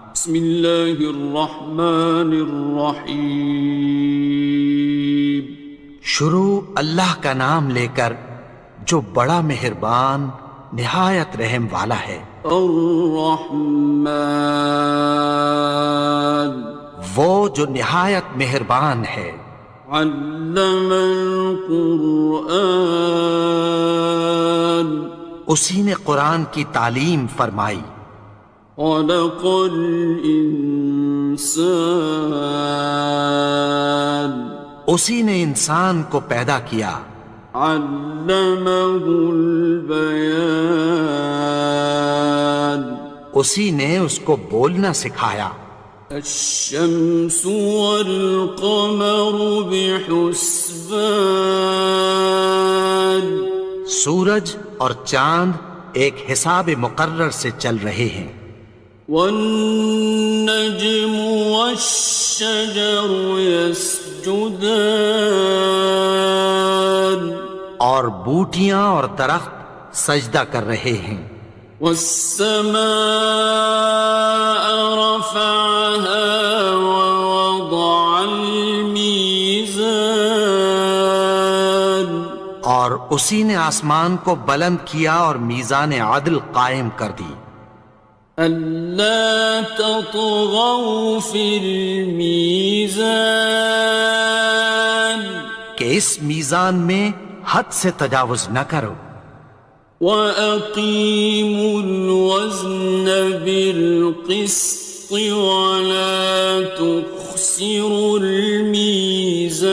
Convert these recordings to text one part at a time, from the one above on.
بسم اللہ الرحمن الرحیم۔ شروع اللہ کا نام لے کر جو بڑا مہربان نہایت رحم والا ہے۔ الرحمن، وہ جو نہایت مہربان ہے۔ علم القرآن، اسی نے قرآن کی تعلیم فرمائی۔ خلق الانسان، اسی نے انسان کو پیدا کیا۔ علمہ البیان، اسی نے اس کو بولنا سکھایا۔ الشمس والقمر بحسبان، سورج اور چاند ایک حساب مقرر سے چل رہے ہیں۔ والنجم والشجر يسجدان، اور بوٹیاں اور درخت سجدہ کر رہے ہیں۔ والسماء رفعها ووضع الميزان، اور اسی نے آسمان کو بلند کیا اور میزان عدل قائم کر دی۔ ألا تطغوا في الميزان، کہ اس میزان میں حد سے تجاوز نہ کرو۔ وَأَقِيمُوا الْوَزْنَ بِالْقِسْطِ وَلَا تُخْسِرُوا الْمِيزَانَ،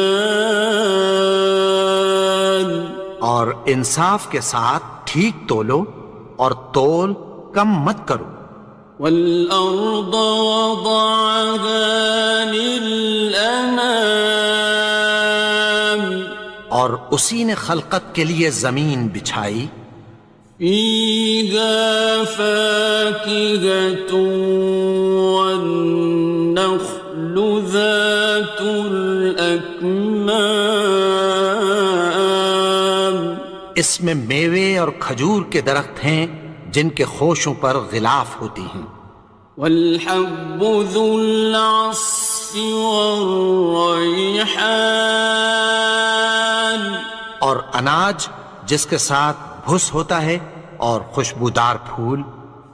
اور انصاف کے ساتھ ٹھیک تولو اور تول کم مت کرو۔ وَالْأَرْضَ وَضَعَهَا لِلْأَنَامِ، اور اسی نے خلقت کے لیے زمین بچھائی۔ فِيهَا فَاكِهَةٌ وَالنَّخْلُ ذَاتُ الْأَكْمَامِ، اس میں میوے اور کھجور کے درخت ہیں جن کے خوشوں پر غلاف ہوتی ہیں۔ وَالْحَبُّ ذُو الْعَصْفِ وَالرَّيْحَانِ، اور اناج جس کے ساتھ بھس ہوتا ہے اور خوشبودار پھول۔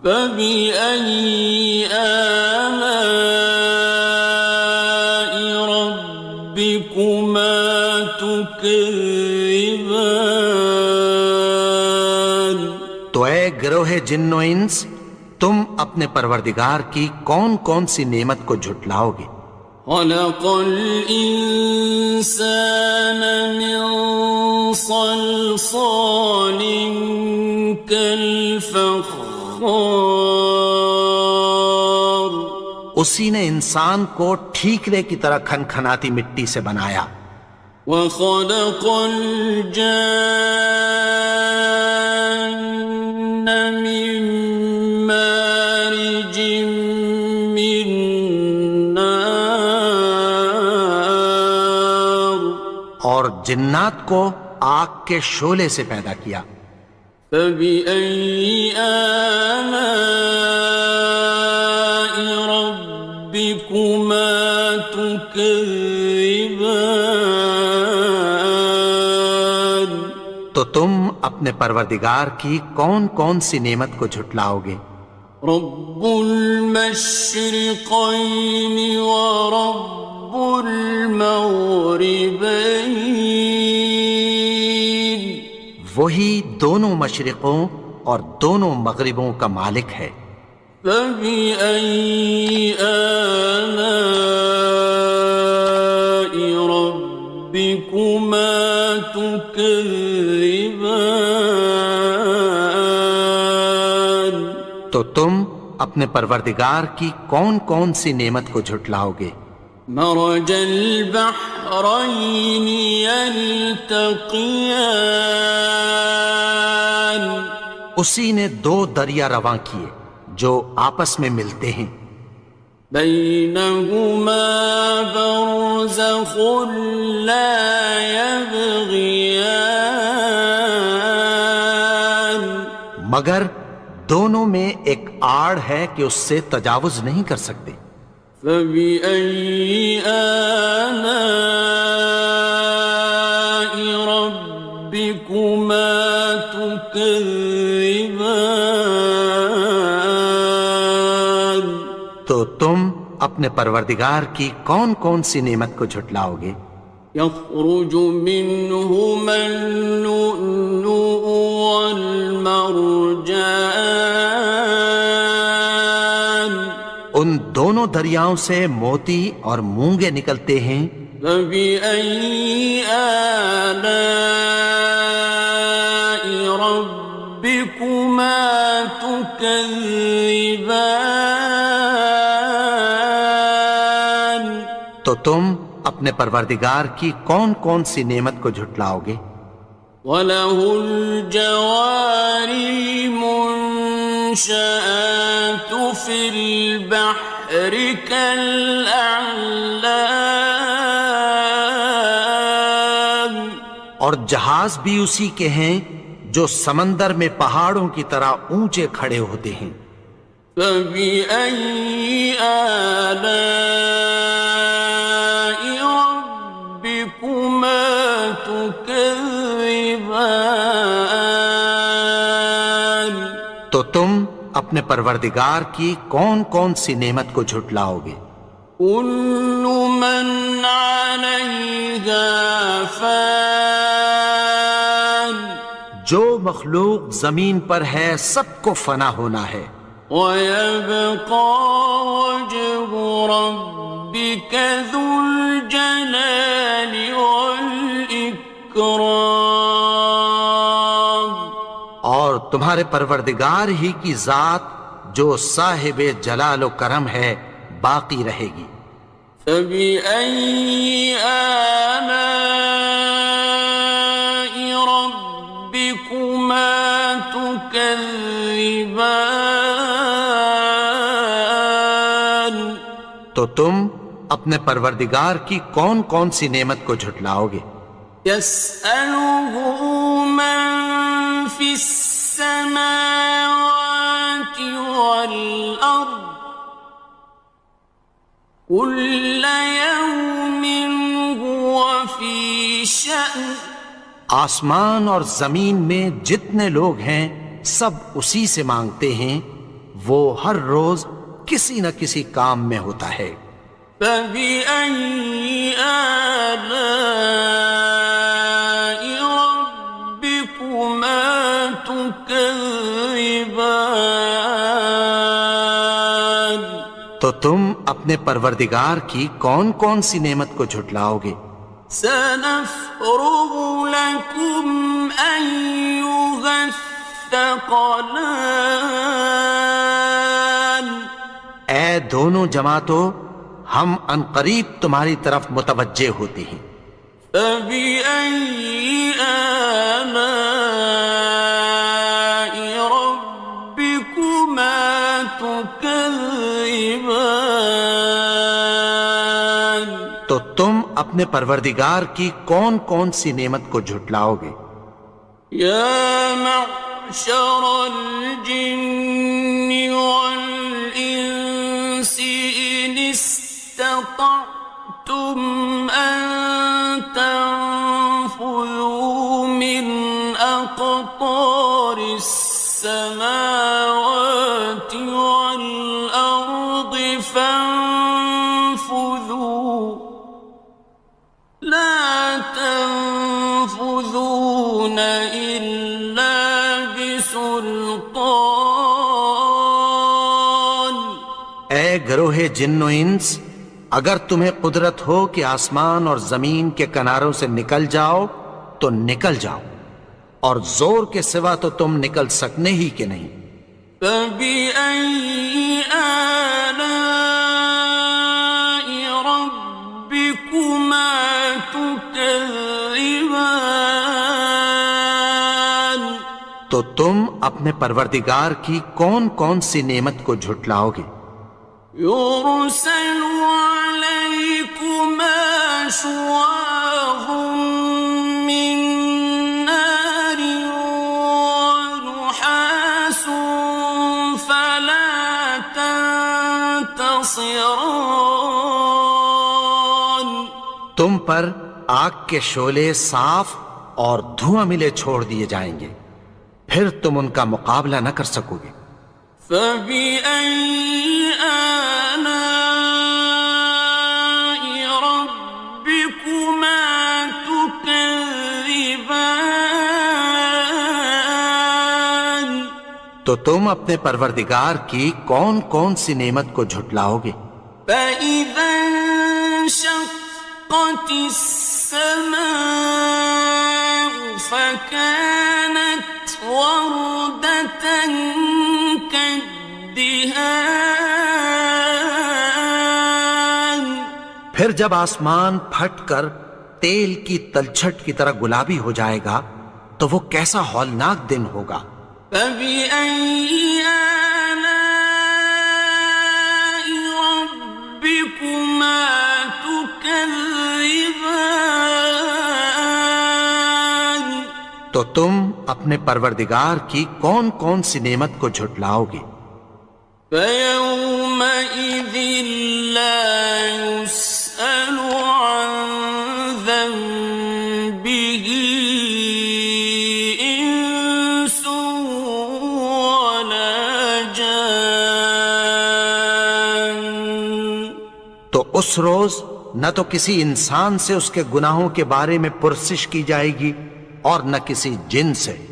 فَبِأَيِّ آلَاءِ رَبِّكُمَا تُكَذِّبَانِ، تو اے گروہ جن و انس، تم اپنے پروردگار کی کون کون سی نعمت کو جھٹلاؤ گے؟ خَلَقَ الْإِنسَانَ مِنْ صَلْصَالٍ كَالْفَخَّارِ، اسی نے انسان کو ٹھیکرے کی طرح کھنکھناتی مٹی سے بنایا۔ وَخَلَقَ الْجَانَّ مِن مَّارِجٍ مِّن نَّارٍ، اور جنات کو آگ کے شعلے سے پیدا کیا۔ فَبِأَيِّ آلَاءِ رَبِّكُمَا تُكَذِّبَانِ، تو تم اپنے پروردگار کی کون کون سی نعمت کو جھٹلاؤ گے؟ رب المشرقين ورب المغربين، وہی دونوں مشرقوں اور دونوں مغربوں کا مالک ہے۔ فَبِأَيِّ آلَاءِ رَبِّكُمَا تُكَذِّبَانِ، تو تم اپنے پروردگار کی کون کون سی نعمت کو جھٹلاؤ گے؟ مرج البحرين يلتقيان، اسی نے دو دریا رواں کیے جو آپس میں ملتے ہیں۔ بينهما برزخ لا يبغيان، مگر دونوں میں ایک آڑ ہے کہ اس سے تجاوز نہیں کر سکتے۔ فبأي آلاء ربكما تكذبان؟ تو تم اپنے پروردگار کی کون کون سی نعمت کو جھٹلاؤ گے؟ يخرج منهما اللؤلؤ والمرجان ان دونوں دریاؤں سے موتی اور مونگے نکلتے ہیں۔ فبأي آلاء ربكما تكذبان؟ تو تم اپنے پروردگار کی کون کون سی نعمت کو جھٹلاؤ گے؟ وَلَهُ الْجَوَارِ الْمُنشَآتُ فِي الْبَحْرِ كَالْأَعْلَامِ، اور جہاز بھی اسی کے ہیں جو سمندر میں پہاڑوں کی طرح اونچے کھڑے ہوتے ہیں۔ فَبِأَيِّ آلَاءِ رَبِّكُمَا تُكَذِّبَانِ؟ تو تم اپنے پروردگار کی کون کون سی نعمت کو جھٹلاؤ گے؟ كُلُّ مَنْ عَلَيْهَا فَانٍ، جو مخلوق زمین پر ہے سب کو فنا ہونا ہے۔ وَيَبْقَى وَجْهُ رَبِّكَ ذُو الْجَلَالِ وَالْإِكْرَامِ، اور تمہارے پروردگار ہی کی ذات جو صاحب جلال و کرم ہے باقی رہے گی۔ فَبِأَيِّ آلَاءِ رَبِّكُمَا تُكَذِّبَانِ؟ تو تم اپنے پروردگار کی کون کون سی نعمت کو جھٹلاؤ گے؟ يَسْأَلُهُ مَن فِي السَّمَاوَاتِ وَالْأَرْضِ كُلَّ يَوْمٍ هُوَ فِي شَأْنٍ، آسمان اور زمین میں جتنے لوگ ہیں سب اسی سے مانگتے ہیں، وہ ہر روز کسی نہ کسی کام میں ہوتا ہے۔ فَبِأَيِّ آلَاءِ رَبِّكُمَا تُكَذِّبَانِ؟ تو تم اپنے پروردگار کی کون کون سی نعمت کو جھٹلاؤ گے؟ سَنَفْرُغُ لَكُمْ أَيُّهَ الثَّقَلَانِ، اے دونوں جماعتوں، ہم عنقریب تمہاری طرف متوجہ ہوتے ہیں۔ فَبِأَيِّ آلَاءِ رَبِّكُمَا تُكَذِّبَانِ؟ تو تم اپنے پروردگار کی کون کون سی نعمت کو جھٹلاؤ گے؟ يَا مَعْشَرَ الْجِنِّ وَالْإِنسِ إِنِ اسْتَطَعْتُمْ أَن تَنفُذُوا مِنْ أَقْطَارِ السَّمَاوَاتِ وَالْأَرْضِ فَانفُذُوا، لَا تَنفُذُونَ إِلَّا بِسُلْطَانٍ۔ اے گروہ جن و انس، اگر تمہیں قدرت ہو کہ آسمان اور زمین کے کناروں سے نکل جاؤ تو نکل جاؤ، اور زور کے سوا تو تم نکل سکنے ہی کہ نہیں۔ فَبِأَيِّ آلَاءِ رَبِّكُمَا تُكَذِّبَانِ؟ تو تم اپنے پروردگار کی کون کون سی نعمت کو جھٹلاؤ گے؟ يُرْسَلُ عَلَيْكُمَا شُوَاظٌ مِّن نَّارٍ وَنُحَاسٌ خاصران. تم پر آگ کے شعلے صاف اور دھواں ملے چھوڑ دیے جائیں گے، پھر تم ان کا مقابلہ نہ کر سکو گے۔ فَبِأَيِّ آلَاءِ رَبِّكُمَا تُكَذِّبَانِ. تو تم اپنے پروردگار کی کون کون سی نعمت کو جھٹلاؤ گے؟ فَإِذَا انشَقَّتِ السَّمَاءُ فَكَانَتْ وَرْدَةً كَالدِّهَانِ. پھر جب آسمان پھٹ کر تیل کی تلچھٹ کی طرح گلابی ہو جائے گا تو وہ کیسا ہولناک دن ہوگا۔ فَبِأَيِّ آلَاءِ رَبِّكُمَا تُكَذِّبَانِ. تو تم اپنے پروردگار کی کون کون سی نعمت کو جھٹلاؤ گے؟ فَيَوْمَئِذٍ لَا يُسْأَلُ عَنْ ذَنبِهِ إِنسٌ وَلَا جَانٌ. تو اس روز نہ تو کسی انسان سے اس کے گناہوں کے بارے میں پرسش کی جائے گی اور نہ کسی جن سے۔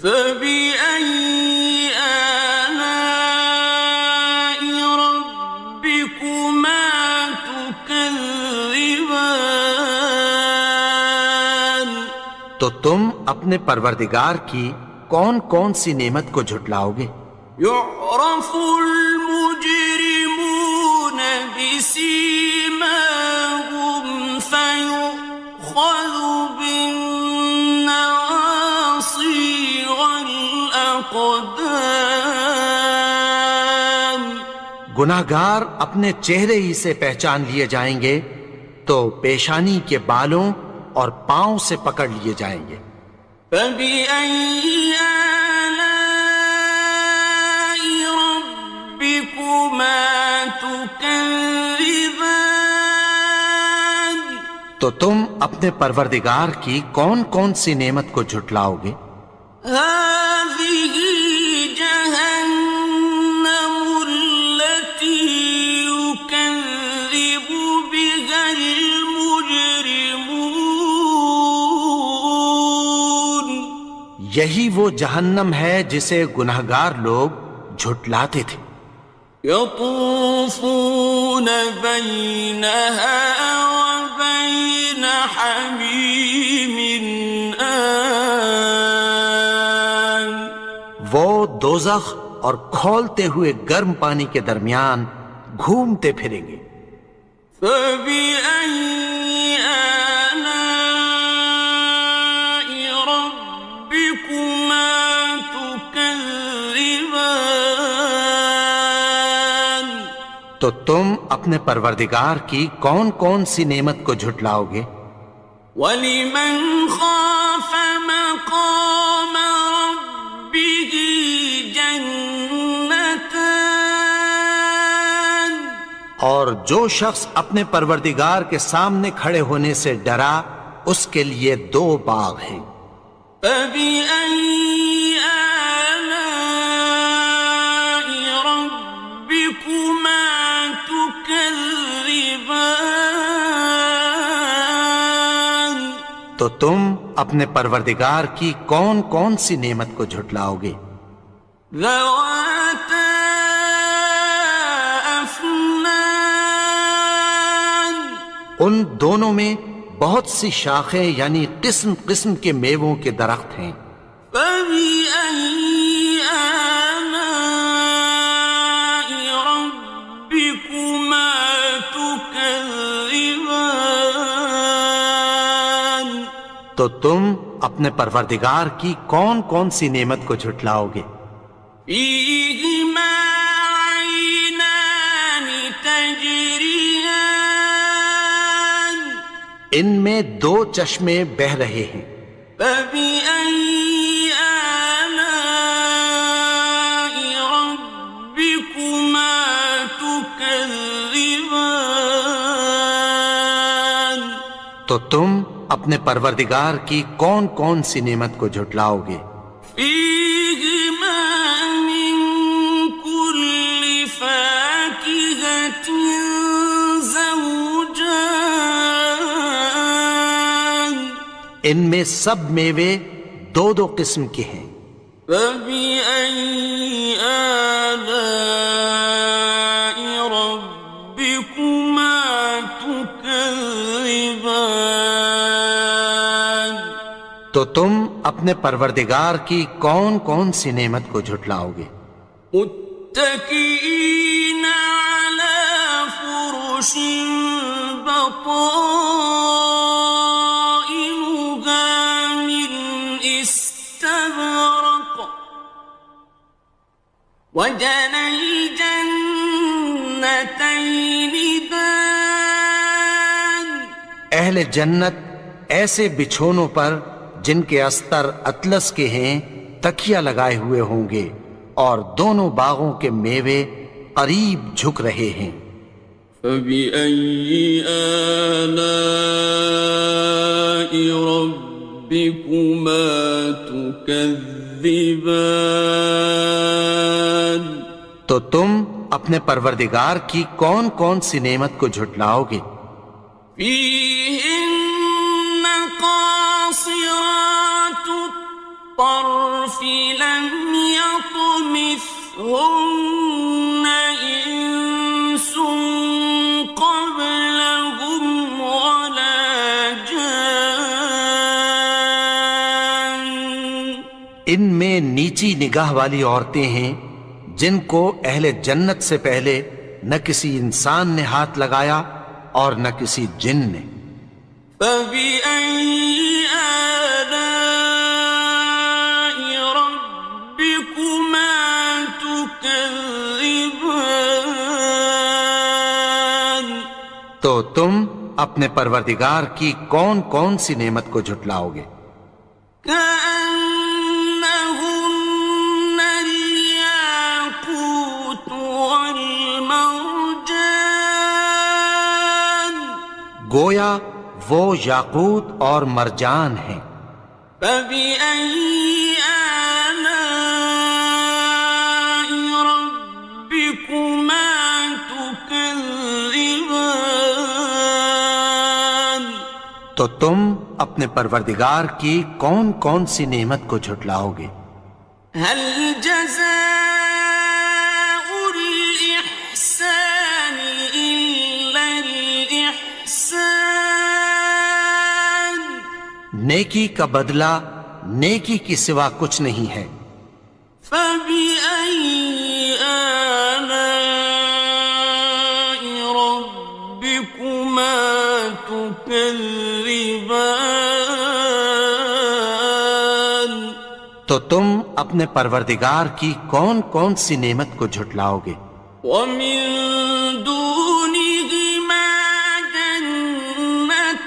فَبِأَيِّ آلَاءِ رَبِّكُمَا تُكَذِّبَانِ. تو تم اپنے پروردگار کی کون کون سی نعمت کو جھٹلاؤ گے؟ يُعْرَفُ الْمُجْرِمُونَ بِسِيمَاهُمْ فَيُؤْخَذُ بِالنَّوَاصِي وَالْأَقْدَامِ. گناہگار اپنے چہرے ہی سے پہچان لیے جائیں گے تو پیشانی کے بالوں اور پاؤں سے پکڑ لیے جائیں گے۔ فَبِأَيِّ آلَاءِ رَبِّكُمَا تُكَذِّبَانِ. تو تم اپنے پروردگار کی کون کون سی نعمت کو جھٹلاؤ گے؟ هَٰذِهِ جَهَنَّمُ الَّتِي يُكَذِّبُ بِهَا الْمُجْرِمُونَ. یہی وہ جہنم ہے جسے گناہگار لوگ جھٹلاتے تھے۔ يَطُوفُونَ بَيْنَهَا وَبَيْنَ حَمِيمٍ آنٍ. وہ دوزخ اور کھولتے ہوئے گرم پانی کے درمیان گھومتے پھریں گے۔ فَبِأَيِّ آلَاءِ رَبِّكُمَا تُكَذِّبَانِ. تو تم اپنے پروردگار کی کون کون سی نعمت کو جھٹلاؤ گے؟ وَلِمَنْ خَافَ مَقَامَ رَبِّهِ جَنَّتَانِ. اور جو شخص اپنے پروردگار کے سامنے کھڑے ہونے سے ڈرا اس کے لیے دو باغ ہیں۔ فَبِأَيِّ آلَاءِ رَبِّكُمَا تُكَذِّبَانِ. تو تم اپنے پروردگار کی کون کون سی نعمت کو جھٹلاؤ گے؟ ذَوَاتَا أَفْنَانٍ. ان دونوں میں بہت سی شاخیں یعنی قسم قسم کے میووں کے درخت ہیں۔ فَبِأَيِّ آلَاءِ رَبِّكُمَا تُكَذِّبَانِ. تو تم اپنے پروردگار کی کون کون سی نعمت کو جھٹلاؤ گے؟ فِيهِمَا عَيْنَانِ تَجْرِيَانِ. ان میں دو چشمے بہہ رہے ہیں۔ فَبِأَيِّ آلَاءِ رَبِّكُمَا تُكَذِّبَانِ. تكذبان تو تم اپنے پروردگار کی کون کون سی نعمت کو جھٹلاؤ گے؟ فيهما من كل فاكهة زوجان ان میں سب میوے دو دو قسم کے ہیں۔ فبأي آلاء ربكما تكذبان تو تم اپنے پروردگار کی کون کون سی نعمت کو جھٹلاؤ گے؟ متكئين على فرش بطائنها من استبرق وجنى الجنتين دان اہل جنت ایسے بچھونوں پر جن کے استر اطلس کے ہیں تکیہ لگائے ہوئے ہوں گے، اور دونوں باغوں کے میوے قریب جھک رہے ہیں۔ فبأي آلاء ربكما تكذبان تو تم اپنے پروردگار کی کون کون سی نعمت کو جھٹلاؤ گے؟ فيهن قاصرات الطرف لم يطمثهن إنس قبلهم ولا جان ان میں نیچی نگاہ والی عورتیں ہیں جن کو اہل جنت سے پہلے نہ کسی انسان نے ہاتھ لگایا اور نہ کسی جن نے۔ فبأي آلاء ربكما تكذبان تو تم اپنے پروردگار کی کون کون سی نعمت کو جھٹلاؤ گے؟ كأنهن الياقوت والمرجان گویا وہ یاقوت اور مرجان ہیں۔ فبأي آلاء ربكما تكذبان تو تم اپنے پروردگار کی کون کون سی نعمت کو جھٹلاؤ گے؟ هل جزاء الإحسان إلا الإحسان نیکی کا بدلہ نیکی کی سوا کچھ نہیں ہے۔ فبأي آلاء ربكما تكذبان تو تم اپنے پروردگار کی کون کون سی نعمت کو جھٹلاؤ گے؟ ومن دونهما جنتان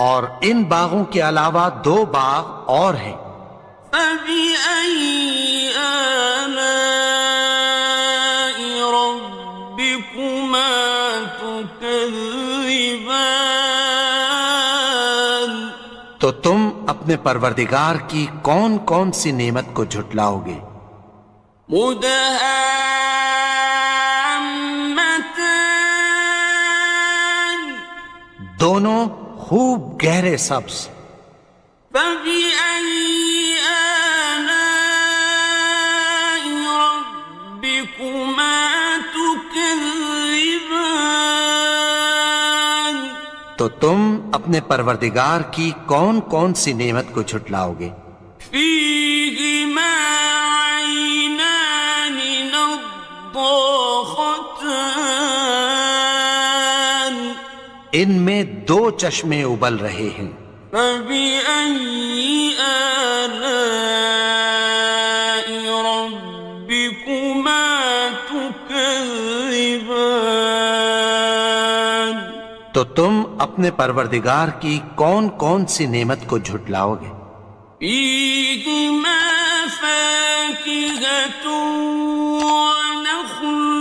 اور ان باغوں کے علاوہ دو باغ اور ہیں۔ فبأي آلاء ربكما تكذبان تو تم اپنے پروردگار کی کون کون سی نعمت کو جھٹلاؤ گے؟ مدهامتان دونوں خوب گہرے سبز۔ فبأي آلاء ربكما تكذبان تو تم اپنے پروردگار کی کون کون سی نعمت کو جھٹلاؤ گے؟ فيهما عينان نضاختان ان میں دو چشمے ابل رہے ہیں۔ فبأي آلاء ربكما تكذبان تو تم اپنے پروردگار کی کون کون سی نعمت کو جھٹلاؤ گے؟ فيهما فاكهة ونخل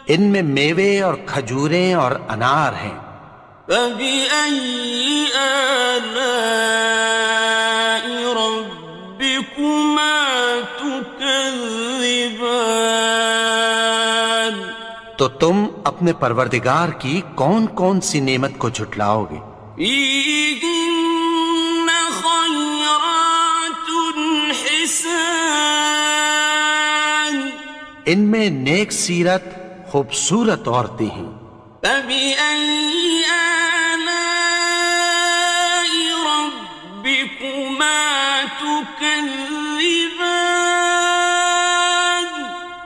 ان میں میوے اور کھجوریں اور انار ہیں۔ فبأي آلاء ربكما تكذبان؟ تو تم اپنے پروردگار کی کون کون سی نعمت کو جھٹلاؤ گے؟ فيهن خيرات حسان، ان میں نیک سیرت خوبصورت عورتیں ہیں۔ فبأي آلاء ربكما تكذبان؟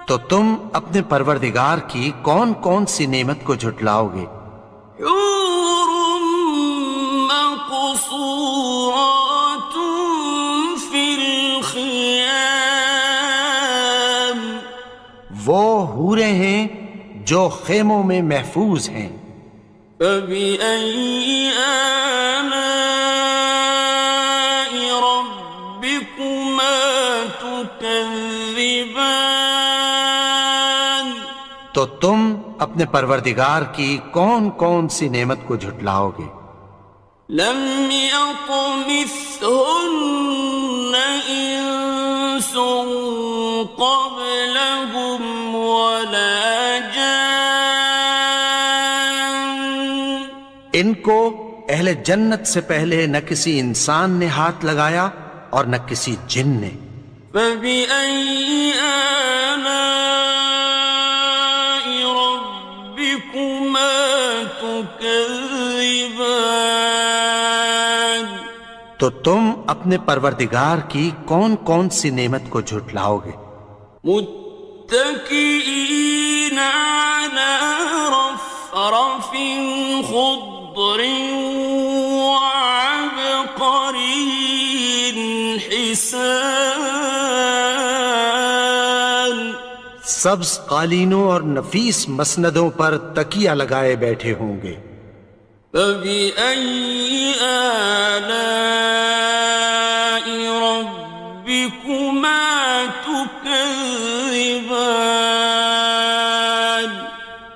تو تم اپنے پروردگار کی کون کون سی نعمت کو جھٹلاؤ گے؟ حور مقصورات في الخيام، وہ حوریں ہیں جو خیموں میں محفوظ ہیں۔ فبأي آلاء ربكما تكذبان؟ تو تم اپنے پروردگار کی کون کون سی نعمت کو جھٹلاؤ گے؟ لم يطمثهن إنس قبلهم ولا جان، ان کو اہل جنت سے پہلے نہ کسی انسان نے ہاتھ لگایا اور نہ کسی جن نے۔ فبأي آلاء ربكما تكذبان؟ تو تم اپنے پروردگار کی کون کون سی نعمت کو جھٹلاؤ گے؟ متكئين على رفرف خضر وعبقري حسان، سبز قالینوں اور نفیس مسندوں پر تکیہ لگائے بیٹھے ہوں گے۔ فبأي آلاء ربكما تكذبان؟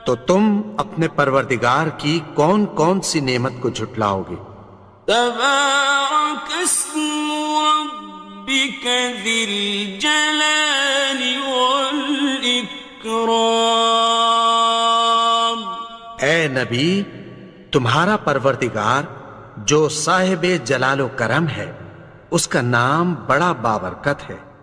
تو تم اپنے پروردگار کی کون کون سی نعمت کو جھٹلاؤ گے؟ تبارك اسم ربك ذي الجلال والإكرام۔ اے نبی، تمہارا پروردگار جو صاحب جلال و کرم ہے، اس کا نام بڑا بابرکت ہے۔